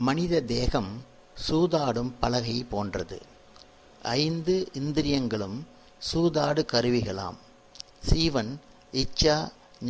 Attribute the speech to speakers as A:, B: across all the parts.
A: மனித தேகம் சூதாடும் பலகை போன்றது. 5 இந்திரியங்களும் சூதாடு கருவிகளாம். சீவன், இச்சா,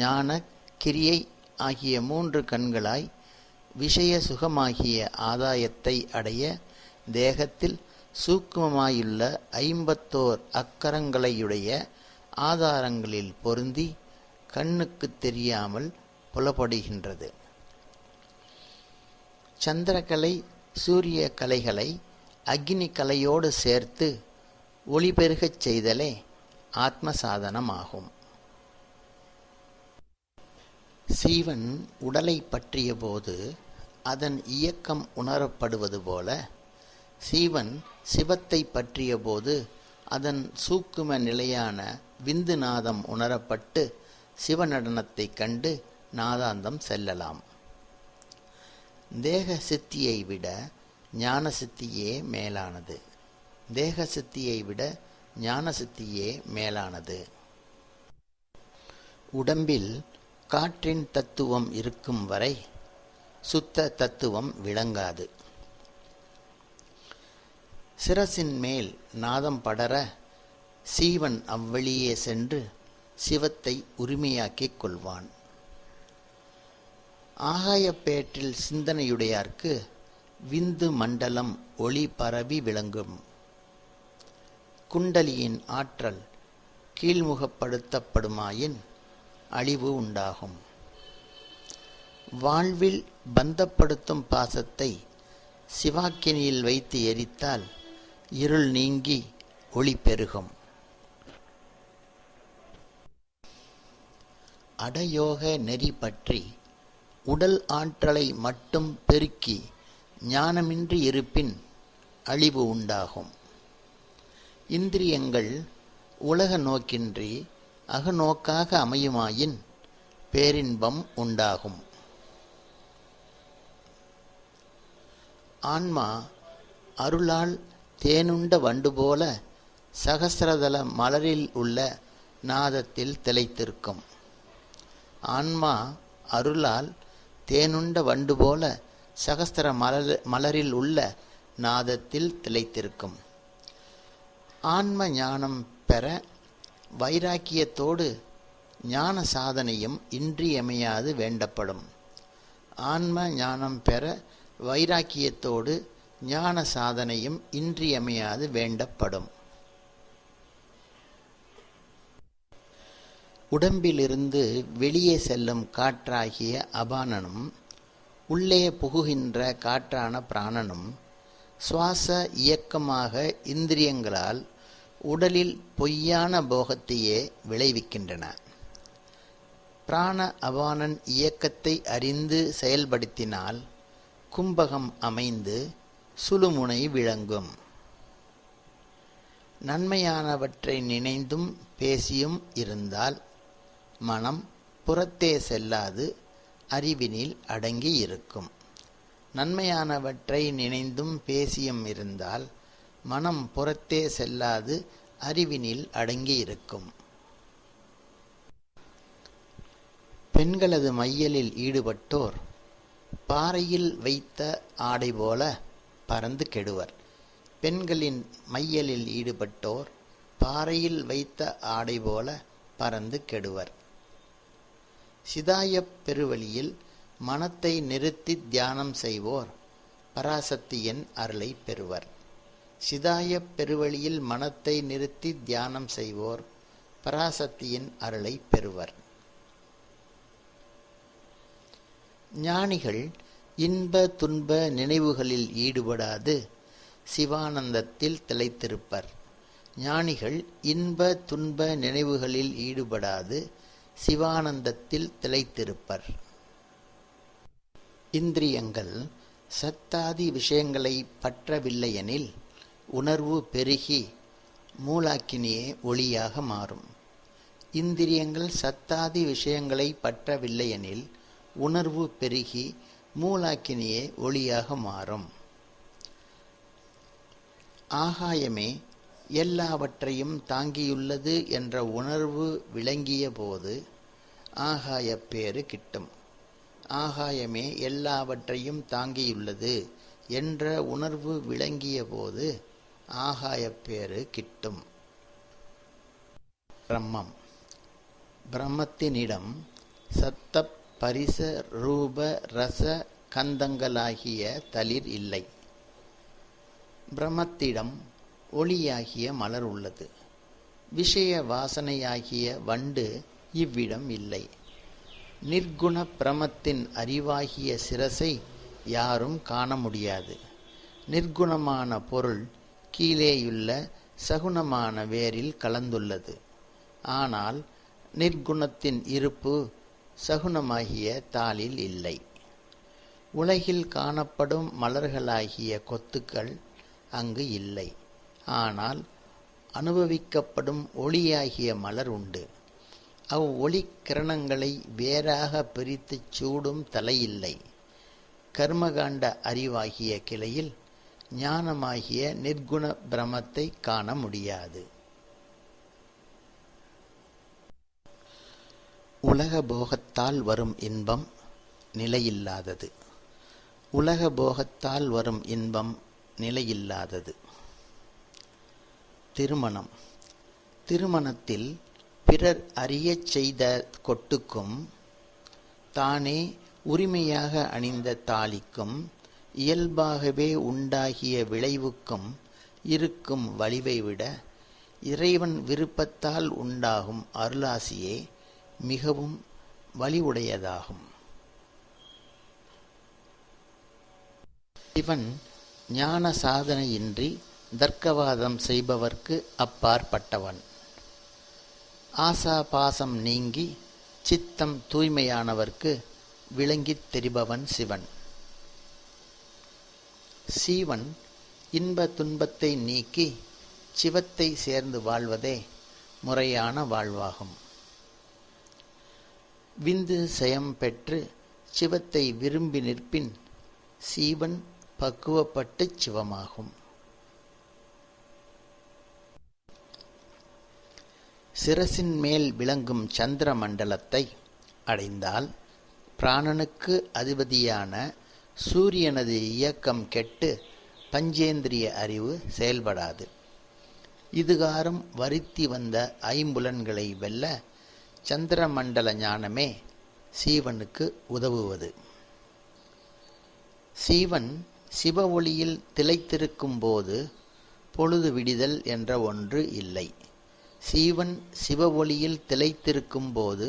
A: ஞான, கிரியை ஆகிய 3 கண்களாய் விஷய சுகமாகிய ஆதாயத்தை அடைய தேகத்தில் சூக்குமமாயுள்ள 51 அக்கரங்களையுடைய ஆதாரங்களில் பொருந்தி கண்ணுக்குத் தெரியாமல் புலப்படுகின்றது. சந்திரகலை, சூரிய கலைகளை அக்னி கலையோடு சேர்த்து ஒளிபெருகச் செய்தலே ஆத்ம சாதனமாகும். சீவன் உடலை பற்றிய போது அதன் இயக்கம் உணரப்படுவது போல, சீவன் சிவத்தை பற்றிய போது அதன் சூக்கும நிலையான விந்து நாதம் உணரப்பட்டு சிவநடனத்தை கண்டு நாதாந்தம் செல்லலாம். தேக சித்தியை விட ஞான சித்தியே மேலானது. தேக சித்தியை விட ஞான சித்தியே மேலானது. உடம்பில் காற்றின் தத்துவம் இருக்கும் வரை சுத்த தத்துவம் விளங்காது. சிரசின் மேல் நாதம் படர சீவன் அவ்வழியே சென்று சிவத்தை உரிமையாக்கிக் கொள்வான். ஆகாயப்பேற்றில் சிந்தனையுடையார்க்கு விந்து மண்டலம் ஒளி பரவி விளங்கும். குண்டலியின் ஆற்றல் கீழ்முகப்படுத்தப்படுமாயின் அழிவு உண்டாகும். வாழ்வில் பந்தப்படுத்தும் பாசத்தை சிவாக்கினியில் வைத்து எரித்தால் இருள் நீங்கி ஒளி பெருகும். அடயோக நெறி பற்றி உடல் ஆற்றலை மட்டும் பெருக்கி ஞானமின்றி இருப்பின் அழிவு உண்டாகும். இந்திரியங்கள் உலக நோக்கின்றி அகநோக்காக அமையுமாயின் பேரின்பம் உண்டாகும். ஆன்மா அருளால் தேனுண்ட வண்டு போல சகசிரதல மலரில் உள்ள நாதத்தில் திளைத்திருக்கும். ஆன்மா அருளால் தேனுண்ட வண்டு போல சகஸ்திர மலரில் உள்ள நாதத்தில் திளைத்திருக்கும். ஆன்ம ஞானம் பெற வைராக்கியத்தோடு ஞான சாதனையும் இன்றியமையாது வேண்டப்படும். ஆன்ம ஞானம் பெற வைராக்கியத்தோடு ஞான சாதனையும் இன்றியமையாது வேண்டப்படும். உடம்பிலிருந்து வெளியே செல்லும் காற்றாகிய அபானனும் உள்ளே புகுகின்ற காற்றான பிராணனும் சுவாச இயக்கமாக இந்திரியங்களால் உடலில் பொய்யான போகத்தையே விளைவிக்கின்றன. பிராண அபானன் இயக்கத்தை அறிந்து செயல்படுத்தினால் கும்பகம் அமைந்து சுழுமுனை விளங்கும். நன்மையானவற்றை நினைந்தும் பேசியும் இருந்தால் மனம் புறத்தே செல்லாது அறிவினில் அடங்கி இருக்கும். நன்மையானவற்றை நினைந்தும் பேசியும் இருந்தால் மனம் புறத்தே செல்லாது அறிவினில் அடங்கி இருக்கும். பெண்களது மையலில் ஈடுபட்டோர் பாறையில் வைத்த ஆடை போல பறந்து கெடுவர். பெண்களின் மையலில் ஈடுபட்டோர் பாறையில் வைத்த ஆடை போல பறந்து கெடுவர். சிதாயப் பெருவழியில் மனத்தை நிறுத்தி தியானம் செய்வோர் பராசக்தியின் அருளை பெறுவர். சிதாயப் பெருவழியில் மனத்தை நிறுத்தி தியானம் செய்வோர் பராசக்தியின் அருளை பெறுவர். ஞானிகள் இன்ப துன்ப நினைவுகளில் ஈடுபடாது சிவானந்தத்தில் திளைத்திருப்பர். ஞானிகள் இன்ப துன்ப நினைவுகளில் ஈடுபடாது சிவானந்தத்தில் திளைத்திருப்பர். இந்திரியங்கள் சத்தாதி விஷயங்களை பற்றவில்லையெனில் உணர்வு பெருகி மூலாக்கினியே ஒளியாக மாறும். இந்திரியங்கள் சத்தாதி விஷயங்களை பற்றவில்லையெனில் உணர்வு பெருகி மூலாக்கினியே ஒளியாக மாறும். ஆகாயமே எல்லாவற்றையும் தாங்கியுள்ளது என்ற உணர்வு விளங்கிய போது ஆகாயப்பேறு கிட்டும். ஆகாயமே எல்லாவற்றையும் தாங்கியுள்ளது என்ற உணர்வு விளங்கிய போது ஆகாயப்பேறு கிட்டும். பிரம்மம். பிரம்மத்தினிடம் சத்த பரிச ரூப ரச கந்தங்களாகிய தளிர் இல்லை. பிரம்மத்திடம் ஒளியாகிய மலர் உள்ளது. விஷய வாசனையாகிய வண்டு இவ்விடம் இல்லை. நிர்குண பிரமத்தின் அறிவாகிய சிரசை யாரும் காண முடியாது. நிர்குணமான பொருள் கீழேயுள்ள சகுணமான வேரில் கலந்துள்ளது. ஆனால் நிர்குணத்தின் இருப்பு சகுணமாகிய தாளில் இல்லை. உலகில் காணப்படும் மலர்களாகிய கொத்துக்கள் அங்கு இல்லை. ஆனால் அனுபவிக்கப்படும் ஒளியாகிய மலர் உண்டு. ஒளி கிரணங்களை வேறாக பிரித்துச் சூடும் தலையில்லை. கர்மகாண்ட அறிவாகிய கிளையில் ஞானமாகிய நிர்குண பிரமத்தை காண முடியாது. உலக போகத்தால் வரும் இன்பம் நிலையில்லாதது. உலக போகத்தால் வரும் இன்பம் நிலையில்லாதது. திருமணம். திருமணத்தில் பிறர் அறியச் செய்த கொட்டுக்கும் தானே உரிமையாக அணிந்த தாலிக்கும் இயல்பாகவே உண்டாகிய விளைவுக்கும் இருக்கும் வலிவை விட இறைவன் விருப்பத்தால் உண்டாகும் அருளாசியே மிகவும் வலிவுடையதாகும். இவன் ஞான சாதனையின்றி தர்க்கவாதம் செய்பவர்க்கு அப்பாற்பட்டவன். ஆசா பாசம் நீங்கி சித்தம் தூய்மையானவர்க்கு விளங்கித் தெரிபவன் சிவன். சீவன் இன்ப துன்பத்தை நீக்கி சிவத்தை சேர்ந்து வாழ்வதே முறையான வாழ்வாகும். விந்து செயம் பெற்று சிவத்தை விரும்பி நிற்பின் சீவன் பக்குவப்பட்டு சிவமாகும். சிரசின் மேல் விளங்கும் சந்திர மண்டலத்தை அடைந்தால் பிராணனுக்கு அதிபதியான சூரியனது இயக்கம் கெட்டு பஞ்சேந்திரிய அறிவு செயல்படாது. இதுகாரும் வருத்தி வந்த ஐம்புலன்களை வெல்ல சந்திர மண்டல ஞானமே சீவனுக்கு உதவுவது. சீவன் சிவ ஒளியில் திளைத்திருக்கும் போது பொழுது விடிதல் என்ற ஒன்று இல்லை. சீவன் சிவ ஒளியில் திளைத்திருக்கும் போது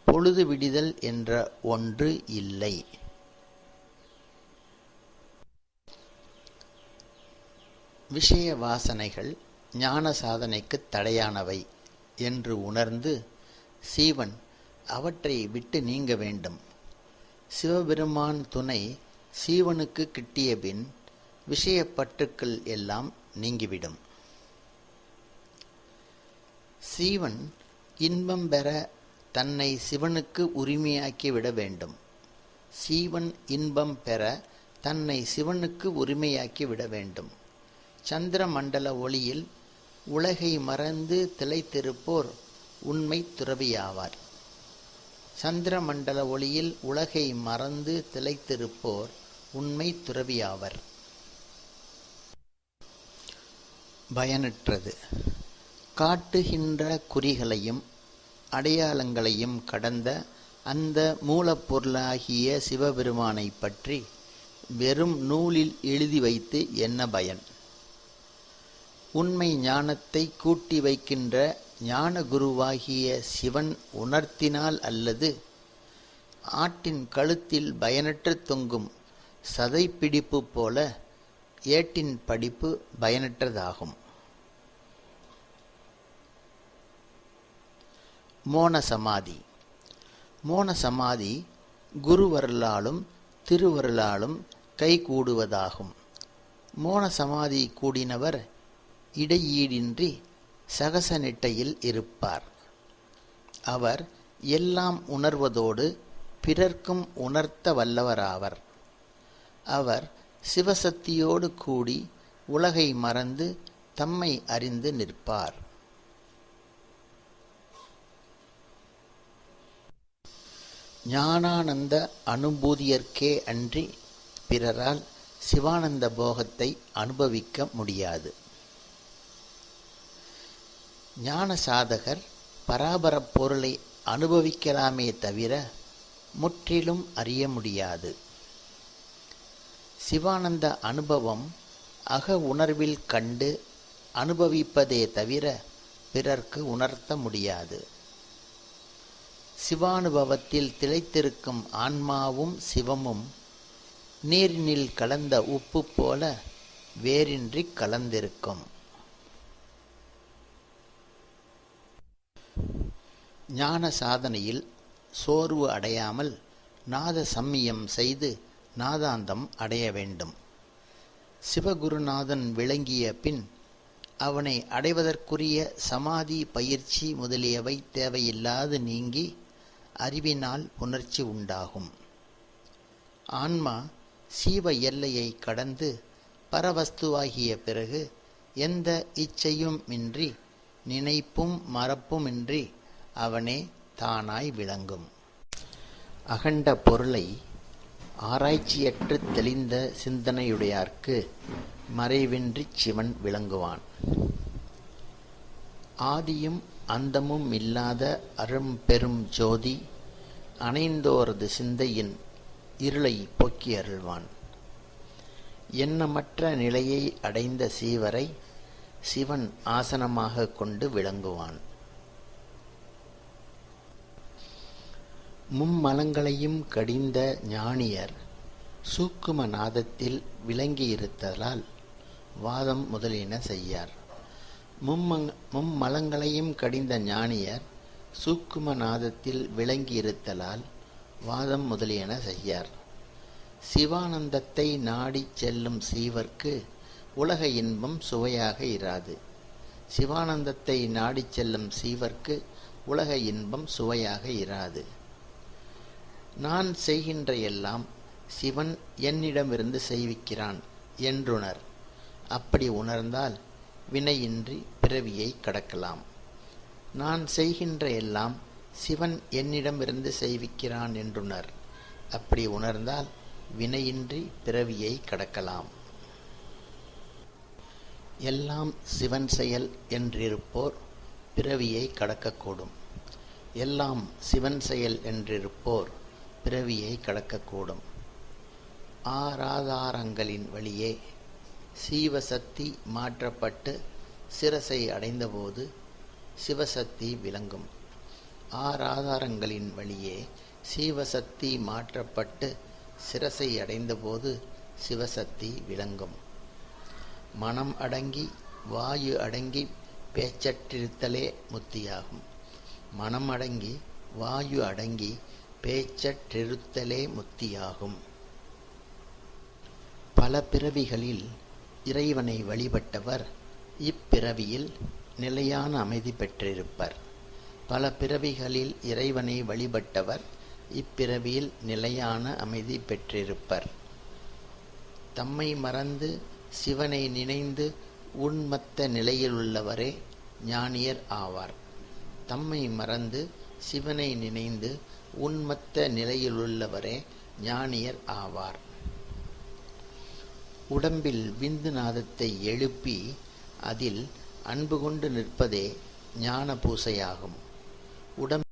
A: பொழுது விடிதல் என்ற ஒன்று இல்லை. விஷய வாசனைகள் ஞான சாதனைக்கு தடையானவை என்று உணர்ந்து சீவன் அவற்றை விட்டு நீங்க வேண்டும். சிவபெருமான் துணை சீவனுக்கு கிட்டிய பின் விஷயப்பற்றுக்கள் எல்லாம் நீங்கிவிடும். சீவன் இன்பம் பெற தன்னை சிவனுக்கு உரிமையாக்கி விட வேண்டும். சீவன் இன்பம் பெற தன்னை சிவனுக்கு உரிமையாக்கி விட வேண்டும். சந்திர மண்டல ஒளியில் உலகை மறந்து திளைத்திருப்போர் உண்மை துறவியாவார். சந்திர மண்டல ஒளியில் உலகை மறந்து திளைத்திருப்போர் உண்மை துறவியாவர். பயனற்றது. காட்டுகின்ற குறிகளையும் அடையாளங்களையும் கடந்த அந்த மூலப்பொருளாகிய சிவபெருமானை பற்றி வெறும் நூலில் எழுதி வைத்து என்ன பயன்? உண்மை ஞானத்தை கூட்டி வைக்கின்ற ஞான குருவாகிய சிவன் உணர்த்தினால் அல்லது ஆட்டின் கழுத்தில் பயனற்று தொங்கும் சதைப்பிடிப்பு போல ஏட்டின் படிப்பு பயனற்றதாகும். மோன சமாதி. மோன சமாதி குருவருளாலும் திருவருளாலும் கைகூடுவதாகும். மோன சமாதி கூடினவர் இடையீடின்றி சகச நிட்டையில் இருப்பார். அவர் எல்லாம் உணர்வதோடு பிறர்க்கும் உணர்த்த வல்லவராவர். அவர் சிவசக்தியோடு கூடி உலகை மறந்து தம்மை அறிந்து நிற்பார். ஞானானந்த அனுபூதியர்க்கே அன்றி பிறரால் சிவானந்த போகத்தை அனுபவிக்க முடியாது. ஞான சாதகர் பராபரப் பொருளை அனுபவிக்கலாமே தவிர முற்றிலும் அறிய முடியாது. சிவானந்த அனுபவம் அக உணர்வில் கண்டு அனுபவிப்பதே தவிர பிறர்க்கு உணர்த்த முடியாது. சிவானுபவத்தில் திளைத்திருக்கும் ஆன்மாவும் சிவமும் நீரினில் கலந்த உப்பு போல வேறின்றி கலந்திருக்கும். ஞான சாதனையில் சோர்வு அடையாமல் நாத சம்மியம் செய்து நாதாந்தம் அடைய வேண்டும். சிவகுருநாதன் விளங்கிய பின் அவனை அடைவதற்குரிய சமாதி பயிற்சி முதலியவை தேவையில்லாது நீங்கி அறிவினால் புணர்ச்சி உண்டாகும். ஆன்மா சீவ எல்லையை கடந்து பரவஸ்துவாகிய பிறகு எந்த இச்சையும் இன்றி நினைப்பும் மறப்புமின்றி அவனே தானாய் விளங்கும். அகண்ட பொருளை ஆராய்ச்சியற்று தெளிந்த சிந்தனையுடையார்க்கு மறைவின்றிச் சிவன் விளங்குவான். ஆதியும் அந்தமும் இல்லாத அரும்பெரும் ஜோதி அணைந்தோரது சிந்தையின் இருளை போக்கி அருள்வான். எண்ணமற்ற நிலையை அடைந்த சீவரை சிவன் ஆசனமாக கொண்டு விளங்குவான். மும்மலங்களையும் கடிந்த ஞானியர் சூக்கும நாதத்தில் விளங்கியிருத்தலால் வாதம் முதலியன செய்யார். மும்மலங்களையும் கடிந்த ஞானியர் சூக்கும நாதத்தில் விளங்கியிருத்தலால் வாதம் முதலியன செய்யார். சிவானந்தத்தை நாடிச் செல்லும் சீவர்க்கு உலக இன்பம் சுவையாக இராது. சிவானந்தத்தை நாடிச் செல்லும் சீவர்க்கு உலக இன்பம் சுவையாக இராது. நான் செய்கின்ற எல்லாம் சிவன் என்னிடமிருந்து செய்விக்கிறான் என்றுணர். அப்படி உணர்ந்தால் வினையின்றி பிறவியை கடக்கலாம். நான் செய்கின்ற எல்லாம் சிவன் என்னிடமிருந்து செய்விக்கிறான் என்றுணர். அப்படி உணர்ந்தால் வினையின்றி பிறவியை கடக்கலாம். எல்லாம் சிவன் செயல் என்றிருப்போர் பிறவியை கடக்கக்கூடும். எல்லாம் சிவன் செயல் என்றிருப்போர் பிறவியை கடக்கக்கூடும். ஆராதாரங்களின் வழியே சீவசக்தி மாற்றப்பட்டு சிரசை அடைந்தபோது சிவசக்தி விளங்கும். ஆராதாரங்களின் வழியே சீவசக்தி மாற்றப்பட்டு சிரசை அடைந்தபோது சிவசக்தி விளங்கும். மனம் அடங்கி வாயு அடங்கி பேச்சற்றிருத்தலே முத்தியாகும். மனம் அடங்கி வாயு அடங்கி பேச்சற்றிருத்தலே முத்தியாகும். பல பிறவிகளில் இறைவனை வழிபட்டவர் இப்பிறவியில் நிலையான அமைதி பெற்றிருப்பர். பல பிறவிகளில் இறைவனை வழிபட்டவர் இப்பிறவியில் நிலையான அமைதி பெற்றிருப்பர். தம்மை மறந்து சிவனை நினைந்து உன்மத்த நிலையிலுள்ளவரே ஞானியர் ஆவார். தம்மை மறந்து சிவனை நினைந்து உன்மத்த நிலையிலுள்ளவரே ஞானியர் ஆவார். உடம்பில் விந்து நாதத்தை எழுப்பி அதில் அன்பு கொண்டு நிற்பதே ஞான பூசையாகும்.